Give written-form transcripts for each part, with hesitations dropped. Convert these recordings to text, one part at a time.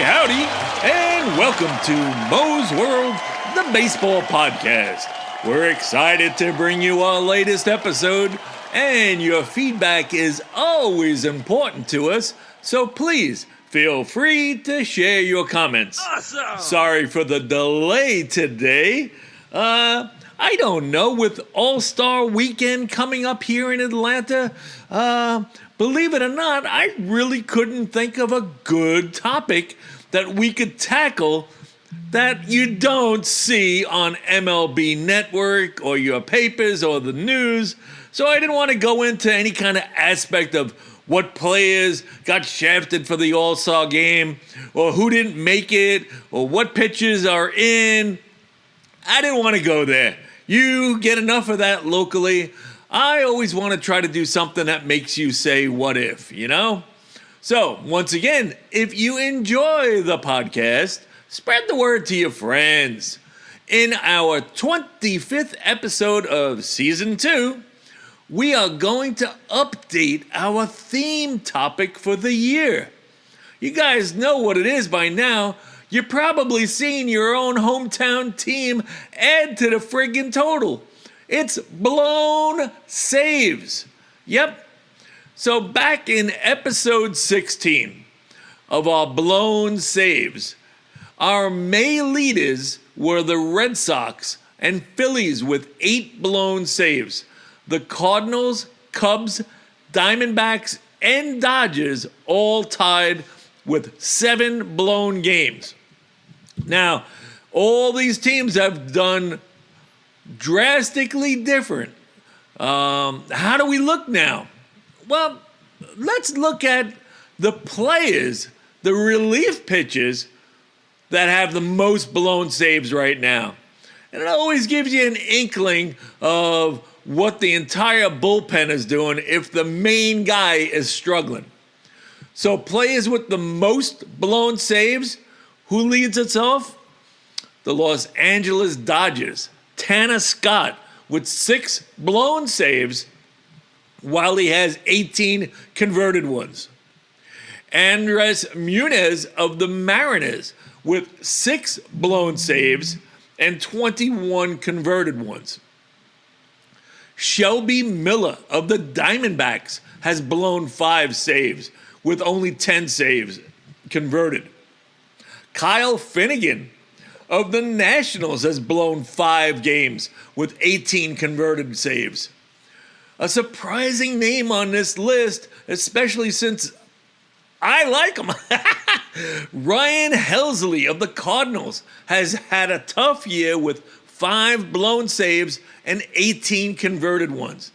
howdy, and welcome to Mo's World, the baseball podcast. We're excited to bring you our latest episode, and your feedback is always important to us, so please feel free to share your comments. Awesome! Sorry for the delay today. I don't know, with All-Star Weekend coming up here in Atlanta, believe it or not, I really couldn't think of a good topic that we could tackle that you don't see on MLB Network or your papers or the news. So I didn't want to go into any kind of aspect of what players got shafted for the All-Star game, or who didn't make it, or what pitches are in. I didn't want to go there. You get enough of that locally. I always want to try to do something that makes you say, what if, you know? So, once again, if you enjoy the podcast, spread the word to your friends. In our 25th episode of Season 2, we are going to update our theme topic for the year. You guys know what it is by now. You've probably seen your own hometown team add to the friggin' total. It's blown saves. Yep. So back in episode 16 of our blown saves, our May leaders were the Red Sox and Phillies with 8 blown saves. The Cardinals, Cubs, Diamondbacks, and Dodgers all tied with 7 blown games. Now, all these teams have done drastically different. How do we look now? Well, let's look at the players, the relief pitchers that have the most blown saves right now. And it always gives you an inkling of what the entire bullpen is doing if the main guy is struggling. So players with the most blown saves, who leads us off? The Los Angeles Dodgers. Tanner Scott with 6 blown saves while he has 18 converted ones. Andrés Munoz of the Mariners with 6 blown saves and 21 converted ones. Shelby Miller of the Diamondbacks has blown 5 saves with only 10 saves converted. Kyle Finnegan of the Nationals has blown 5 games with 18 converted saves. A surprising name on this list, especially since I like him. Ryan Helsley of the Cardinals has had a tough year with 5 blown saves and 18 converted ones.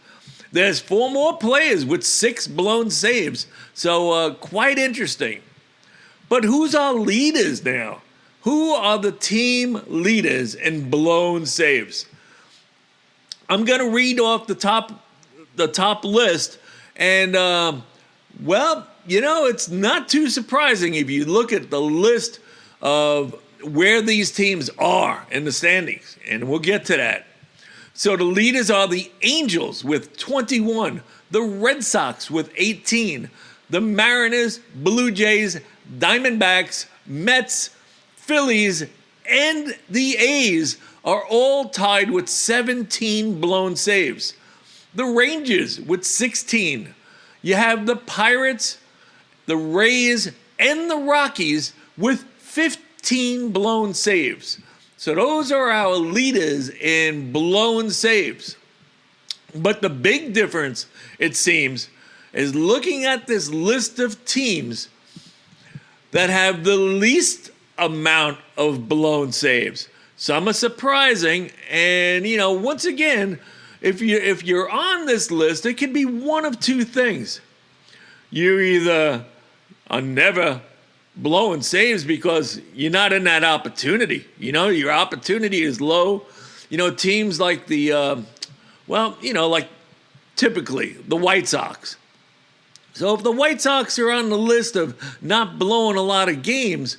There's 4 more players with 6 blown saves, so quite interesting. But who's our leaders now? Who are the team leaders in blown saves? I'm going to read off the top list, and well, you know, it's not too surprising if you look at the list of where these teams are in the standings, and we'll get to that. So the leaders are the Angels with 21, the Red Sox with 18, the Mariners, Blue Jays, Diamondbacks, Mets, Phillies, and the A's are all tied with 17 blown saves. The Rangers with 16. You have the Pirates, the Rays, and the Rockies with 15 blown saves. So those are our leaders in blown saves. But the big difference, it seems, is looking at this list of teams that have the least amount of blown saves. Some are surprising, and you know, once again, if you're on this list, it can be one of 2 things. You either are never blowing saves because you're not in that opportunity. You know, your opportunity is low. You know, teams like like typically the White Sox. So if the White Sox are on the list of not blowing a lot of games,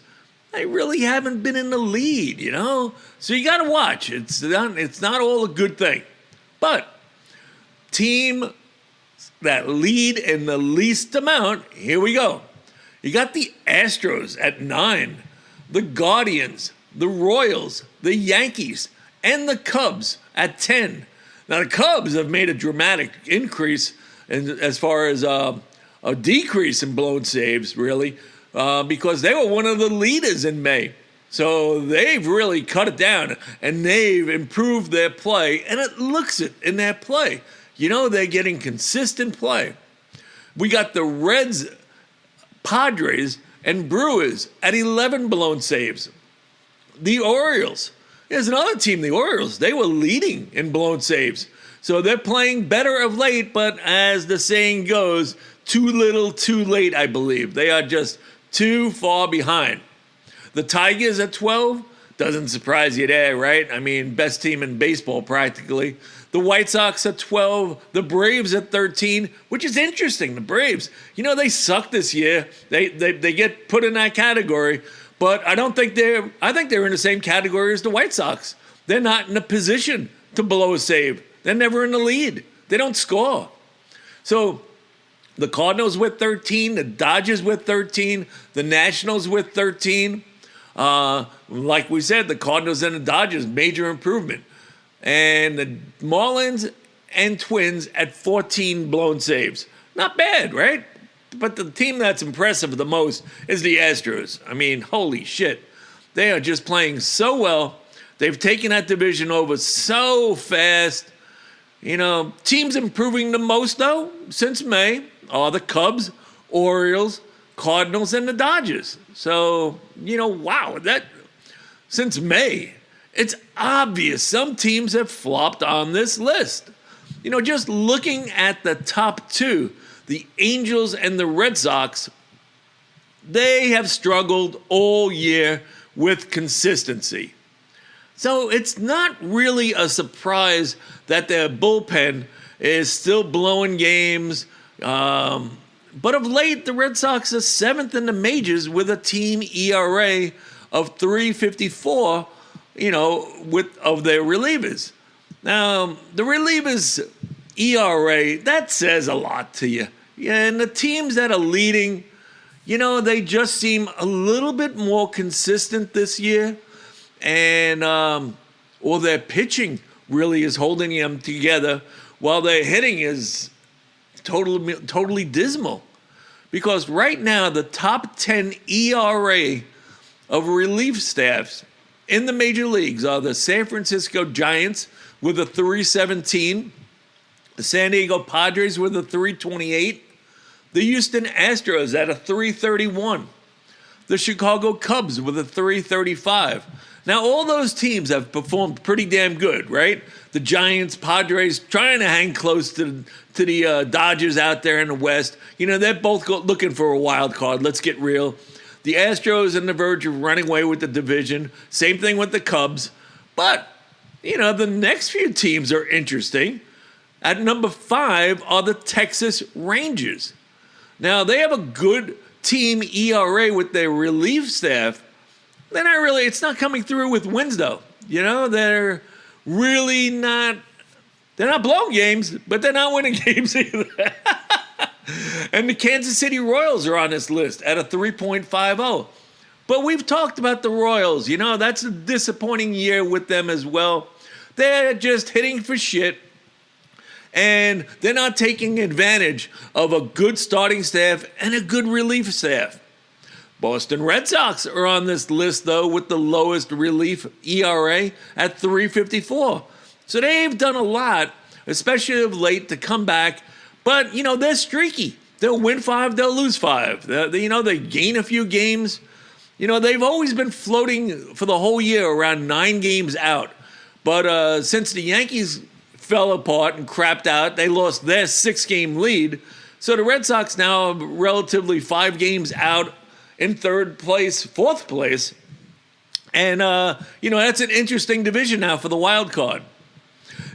they really haven't been in the lead, you know? So you got to watch. It's not all a good thing. But team that lead in the least amount, here we go. You got the Astros at 9, the Guardians, the Royals, the Yankees, and the Cubs at 10. Now, the Cubs have made a dramatic increase as far as a decrease in blown saves, really, because they were one of the leaders in May. So they've really cut it down, and they've improved their play, and it looks it in their play. They're getting consistent play. We got the Reds, Padres, and Brewers at 11 blown saves. The Orioles, here's another team, the Orioles, they were leading in blown saves. So they're playing better of late, but as the saying goes, too little, too late, I believe. They are just too far behind. The Tigers at 12, doesn't surprise you there, right? I mean, best team in baseball practically. The White Sox at 12, the Braves at 13, which is interesting. The Braves, they suck this year. They get put in that category, but I think they're in the same category as the White Sox. They're not in a position to blow a save. They're never in the lead. They don't score. So the Cardinals with 13, the Dodgers with 13, the Nationals with 13. Like we said, the Cardinals and the Dodgers, major improvement. And the Marlins and Twins at 14 blown saves. Not bad, right? But the team that's impressive the most is the Astros. I mean, holy shit. They are just playing so well. They've taken that division over so fast. Teams improving the most, though, since May are the Cubs, Orioles, Cardinals, and the Dodgers. So, wow, since May, it's obvious some teams have flopped on this list. Just looking at the top two, the Angels and the Red Sox, they have struggled all year with consistency. So it's not really a surprise that their bullpen is still blowing games. But of late, the Red Sox are 7th in the majors with a team ERA of 3.54, of their relievers. Now, the relievers ERA, that says a lot to you. And the teams that are leading, they just seem a little bit more consistent this year. And, or their pitching really is holding them together while their hitting is totally dismal. Because right now, the top 10 ERA of relief staffs in the major leagues are the San Francisco Giants with a 3.17, the San Diego Padres with a 3.28, the Houston Astros at a 3.31, the Chicago Cubs with a 3.35. Now, all those teams have performed pretty damn good, right? The Giants, Padres, trying to hang close to the Dodgers out there in the West. They're both looking for a wild card. Let's get real. The Astros on the verge of running away with the division. Same thing with the Cubs. But, the next few teams are interesting. At number 5 are the Texas Rangers. Now, they have a good team ERA with their relief staff. They're not really, it's not coming through with wins, though. They're really not, they're not blowing games, but they're not winning games either. And the Kansas City Royals are on this list at a 3.50. But we've talked about the Royals. That's a disappointing year with them as well. They're just hitting for shit. And they're not taking advantage of a good starting staff and a good relief staff. Boston Red Sox are on this list, though, with the lowest relief ERA at 3.54. So they've done a lot, especially of late, to come back. But, they're streaky. They'll win 5, they'll lose 5. They gain a few games. They've always been floating for the whole year around 9 games out. But since the Yankees fell apart and crapped out, they lost their 6-game lead. So the Red Sox now are relatively 5 games out in 4th place. And, that's an interesting division now for the wild card.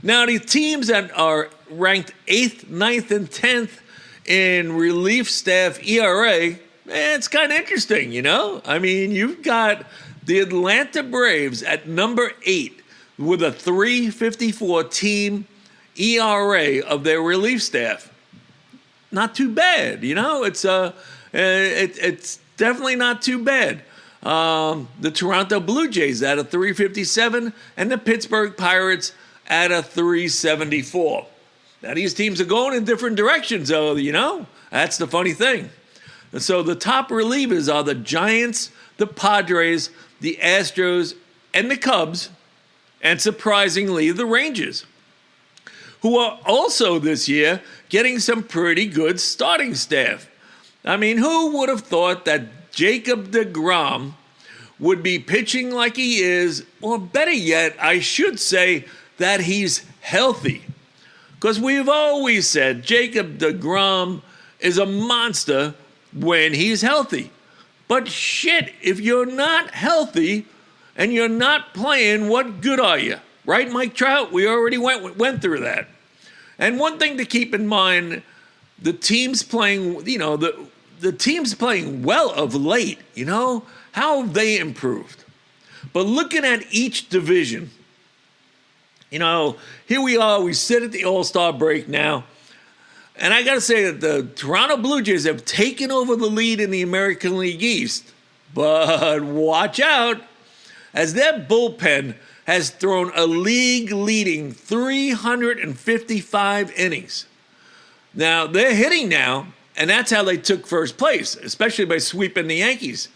Now, the teams that are ranked 8th, 9th, and 10th in relief staff ERA, it's kind of interesting, I mean, you've got the Atlanta Braves at number 8 with a 3.54 team ERA of their relief staff. Not too bad, it's definitely not too bad. The Toronto Blue Jays at a 357 and the Pittsburgh Pirates at a 374. Now, these teams are going in different directions, though, you know? That's the funny thing. And so the top relievers are the Giants, the Padres, the Astros, and the Cubs, and surprisingly, the Rangers, who are also this year getting some pretty good starting staff. I mean, who would have thought that Jacob deGrom would be pitching like he is, or better yet, I should say that he's healthy? Because we've always said Jacob deGrom is a monster when he's healthy. But shit, if you're not healthy and you're not playing, what good are you? Right, Mike Trout? We already went through that. And one thing to keep in mind, the teams playing, you know, the teams playing well of late, you know, how have they improved? But looking at each division, you know, here we are, we sit at the All-Star break now, and I got to say that the Toronto Blue Jays have taken over the lead in the American League East. But watch out, as their bullpen has thrown a league-leading 355 innings. Now, they're hitting now, and that's how they took first place, especially by sweeping the Yankees.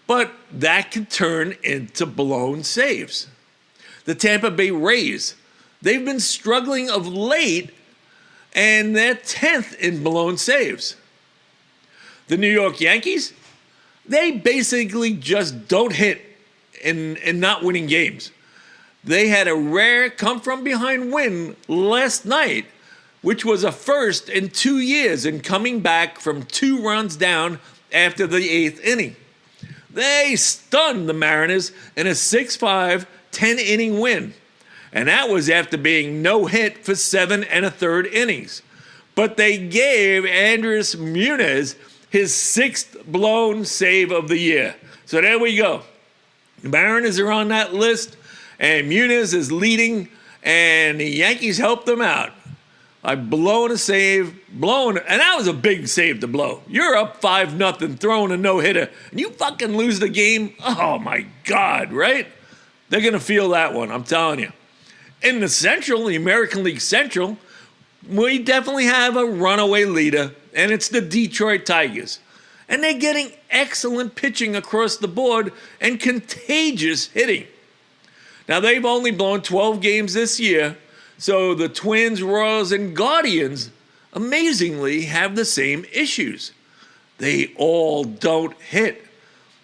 But that could turn into blown saves. The Tampa Bay Rays, they've been struggling of late, and they're 10th in blown saves. The New York Yankees, they basically just don't hit in not winning games. They had a rare come-from-behind win last night, which was a first in 2 years in coming back from 2 runs down after the 8th inning. They stunned the Mariners in a 6-5, 10-inning win. And that was after being no-hit for 7 1/3 innings. But they gave Andrés Munoz his 6th blown save of the year. So there we go. The Mariners are on that list, and Munoz is leading, and the Yankees helped them out. I've blown a save, and that was a big save to blow. You're up 5-0, throwing a no-hitter, and you fucking lose the game? Oh, my God, right? They're going to feel that one, I'm telling you. In the Central, the American League Central, we definitely have a runaway leader, and it's the Detroit Tigers. And they're getting excellent pitching across the board and contagious hitting. Now, they've only blown 12 games this year, so the Twins, Royals, and Guardians amazingly have the same issues. They all don't hit.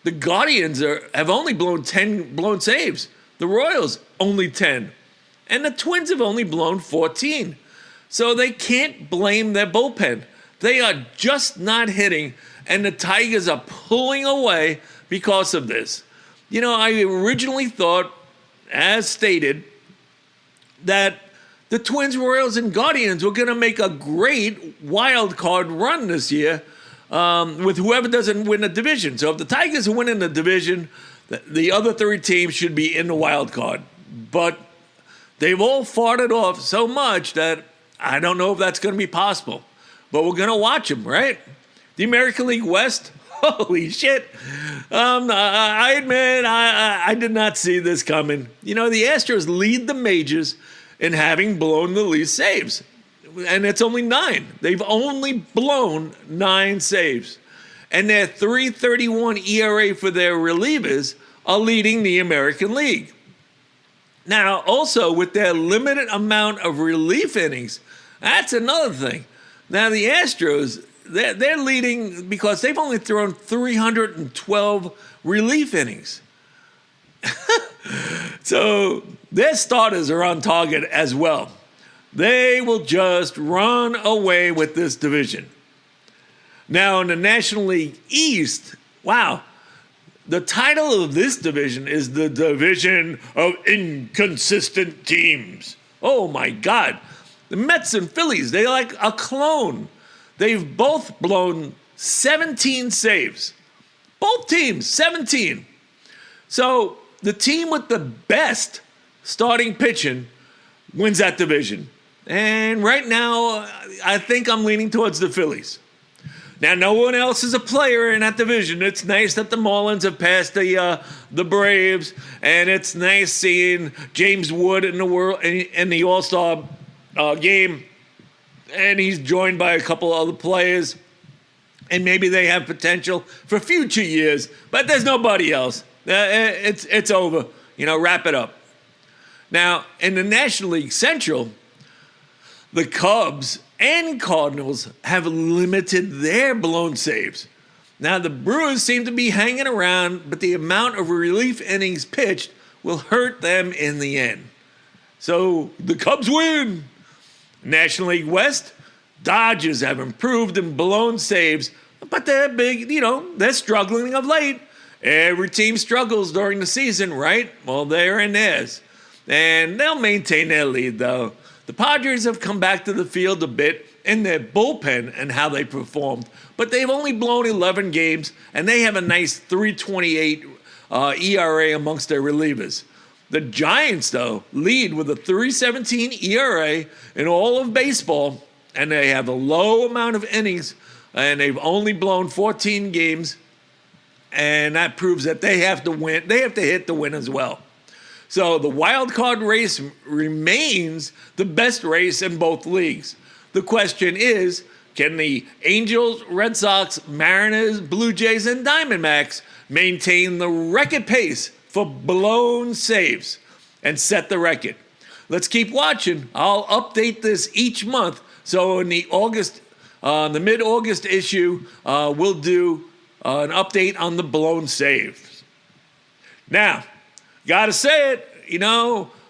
The Guardians have only blown 10 blown saves. The Royals, only 10. And the Twins have only blown 14. So they can't blame their bullpen. They are just not hitting, and the Tigers are pulling away because of this. You know, I originally thought, as stated, that the Twins, Royals, and Guardians were going to make a great wild card run this year with whoever doesn't win the division. So if the Tigers are winning the division, the other 3 teams should be in the wild card. But they've all farted off so much that I don't know if that's going to be possible. But we're going to watch them, right? The American League West, holy shit. I admit, I did not see this coming. You know, the Astros lead the majors in having blown the least saves. And it's only 9. They've only blown 9 saves. And their 3.31 ERA for their relievers are leading the American League. Now, also, with their limited amount of relief innings, that's another thing. Now, the Astros, they're leading because they've only thrown 312 relief innings. So their starters are on target as well. They will just run away with this division. Now, in the National League East, wow, the title of this division is the Division of Inconsistent Teams. Oh, my God. The Mets and Phillies, they're like a clone. They've both blown 17 saves. Both teams, 17. So the team with the best starting pitching wins that division. And right now, I think I'm leaning towards the Phillies. Now, no one else is a player in that division. It's nice that the Marlins have passed the Braves, and it's nice seeing James Wood in the All-Star game, and he's joined by a couple other players, and maybe they have potential for future years. But there's nobody else. It's over. Wrap it up. Now, in the National League Central, the Cubs and Cardinals have limited their blown saves. Now, the Brewers seem to be hanging around, but the amount of relief innings pitched will hurt them in the end. So, the Cubs win. National League West, Dodgers have improved in blown saves, but they're big, they're struggling of late. Every team struggles during the season, right? Well, they're in theirs. And they'll maintain their lead, though. The Padres have come back to the field a bit in their bullpen and how they performed, but they've only blown 11 games, and they have a nice 3.28 ERA amongst their relievers. The Giants, though, lead with a 3.17 ERA in all of baseball, and they have a low amount of innings, and they've only blown 14 games, and that proves that they have to win. They have to hit to win as well. So the wild card race remains the best race in both leagues. The question is, can the Angels, Red Sox, Mariners, Blue Jays, and Diamondbacks maintain the record pace for blown saves and set the record? Let's keep watching. I'll update this each month. So in the mid-August issue, we'll do an update on the blown saves. Now, gotta say it,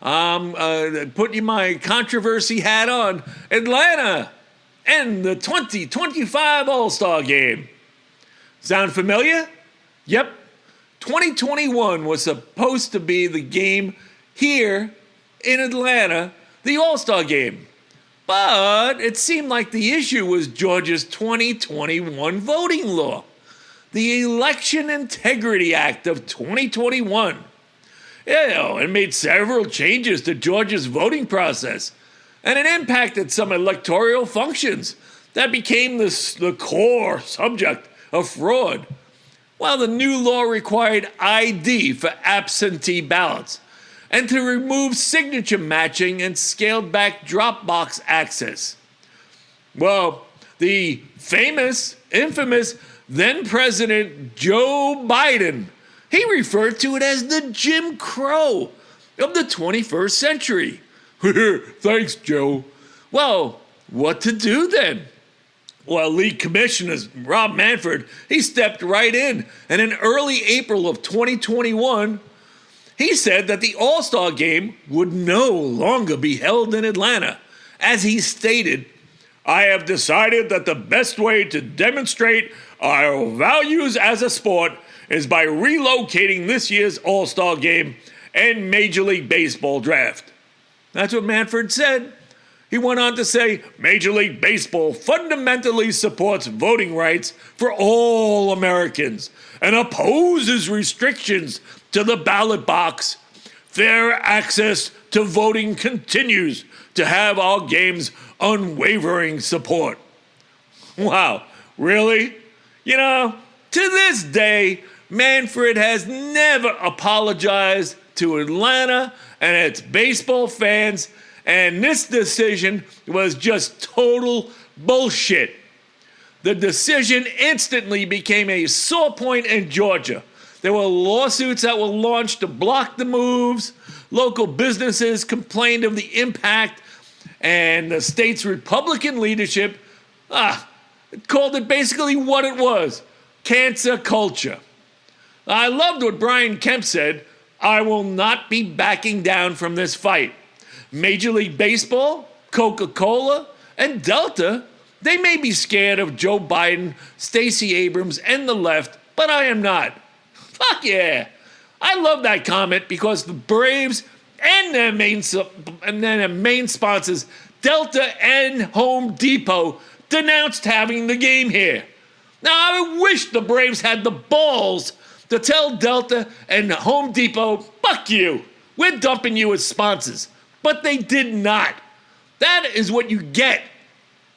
I'm putting my controversy hat on. Atlanta and the 2025 All-Star Game. Sound familiar? Yep. 2021 was supposed to be the game here in Atlanta, the All-Star Game. But it seemed like the issue was Georgia's 2021 voting law, the Election Integrity Act of 2021. It made several changes to Georgia's voting process, and it impacted some electoral functions that became the core subject of fraud. While the new law required ID for absentee ballots and to remove signature matching and scaled back drop box access. Well, the infamous then President Joe Biden, he referred to it as the Jim Crow of the 21st century. Thanks, Joe. Well, what to do then? Well, league commissioner Rob Manfred, he stepped right in, and in early April of 2021, he said that the All-Star Game would no longer be held in Atlanta. As he stated, I have decided that the best way to demonstrate our values as a sport is by relocating this year's All-Star Game and Major League Baseball draft. That's what Manfred said. He went on to say, Major League Baseball fundamentally supports voting rights for all Americans and opposes restrictions to the ballot box. Fair access to voting continues to have our game's unwavering support. Wow, really? To this day, Manfred has never apologized to Atlanta and its baseball fans, and this decision was just total bullshit. The decision instantly became a sore point in Georgia. There were lawsuits that were launched to block the moves. Local businesses complained of the impact, and the state's Republican leadership called it basically what it was, cancer culture. I loved what Brian Kemp said, I will not be backing down from this fight. Major League Baseball, Coca-Cola, and Delta, they may be scared of Joe Biden, Stacey Abrams, and the left, but I am not. Fuck yeah. I love that comment because the Braves and their main sponsors, Delta and Home Depot, denounced having the game here. Now, I wish the Braves had the balls to tell Delta and Home Depot, fuck you, we're dumping you as sponsors. But they did not. That is what you get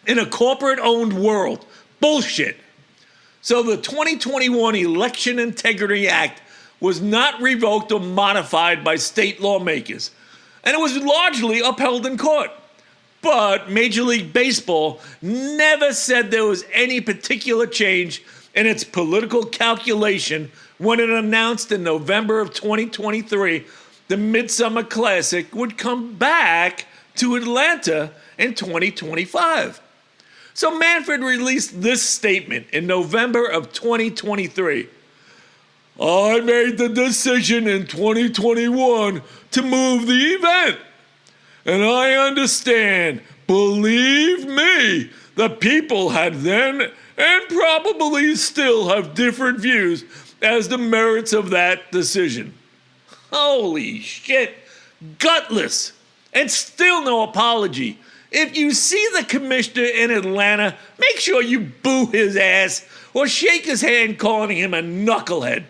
in a corporate-owned world. Bullshit. So the 2021 Election Integrity Act was not revoked or modified by state lawmakers, and it was largely upheld in court. But Major League Baseball never said there was any particular change in its political calculation when it announced in November of 2023 the Midsummer Classic would come back to Atlanta in 2025. So Manfred released this statement in November of 2023. I made the decision in 2021 to move the event. And I understand, believe me, the people had then and probably still have different views as the merits of that decision. Holy shit, gutless, and still no apology. If you see the commissioner in Atlanta, make sure you boo his ass or shake his hand calling him a knucklehead.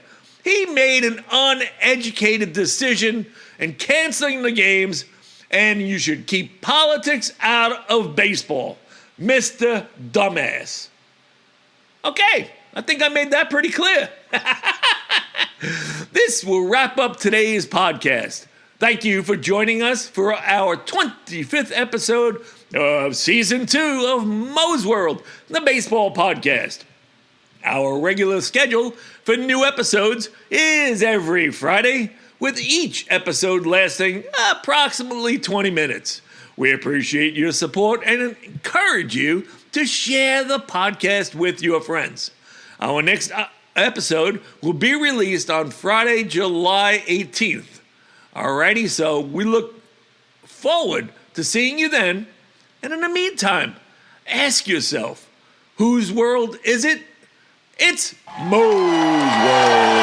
He made an uneducated decision in canceling the games, and you should keep politics out of baseball, Mr. Dumbass. Okay, I think I made that pretty clear. This will wrap up today's podcast. Thank you for joining us for our 25th episode of Season 2 of Mo's World, the baseball podcast. Our regular schedule for new episodes is every Friday, with each episode lasting approximately 20 minutes. We appreciate your support and encourage you to share the podcast with your friends. Our next episode will be released on Friday, July 18th. Alrighty, so we look forward to seeing you then. And in the meantime, ask yourself, whose world is it? It's Mo's World.